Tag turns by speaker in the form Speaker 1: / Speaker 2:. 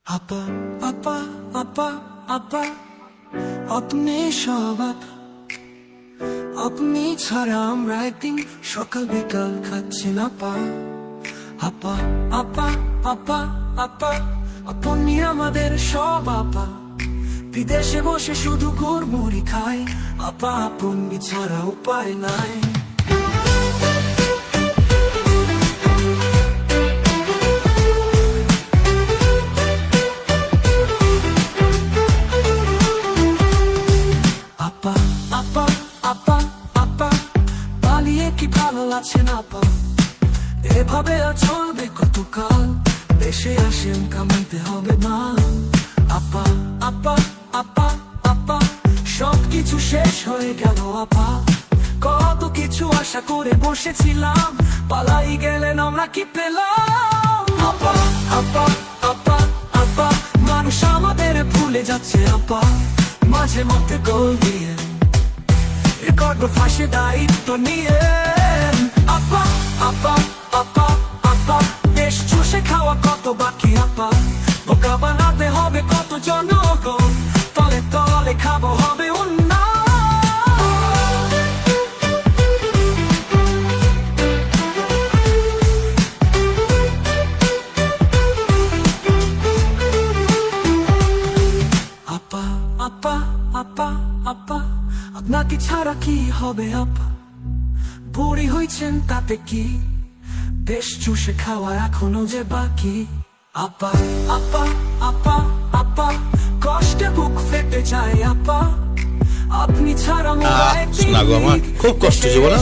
Speaker 1: আপা আপা আপা আপা আপনি সব আপনি ছাড়া আমরা একদিন সকাল বিকাল খাচ্ছি না পা আপা আপা আপা আপা আপনি আমাদের সব আপা বিদেশে বসে শুধু গুড়মুড়ি খাই আপা আপনি ছাড়া উপায় নাই আপা আপা আপা আপা পালিয়ে কি ভালো লাগছে না আপা এভাবে আর চলবে কতকাল দেশে আসেন কামাইতে হবে না আপা আপা আপা আপা সবকিছু শেষ হয়ে গেল আপা কত কিছু আশা করে বসেছিলাম পালাই গেলেন আমরা কি পেলাম আপা আপা আপা আপা মানুষ আমাদের ভুলে যাচ্ছে আপা মাঝে মধ্যে গোল দিয়ে রেকর্ড ফাঁসে দায়িত্ব নিয়ে আপা আপা আপা আপা দেশ চুষে খাওয়া কত বাকি আপা বোকা বানাতে হবে কত জনগণ তলে তলে খাবো হবে আপা আপা আপা আপা আপনাকে ছাড়া কি হবে আপা বুড়ি হয়েছেন তাতে কি দেশ চুষে খাওয়া এখনো যে বাকি আপা আপা আপা আপা কষ্টে বুক ফেটে যায় আপা আপনি ছাড়া
Speaker 2: শোনা গো আমার খুব কষ্ট জীবন।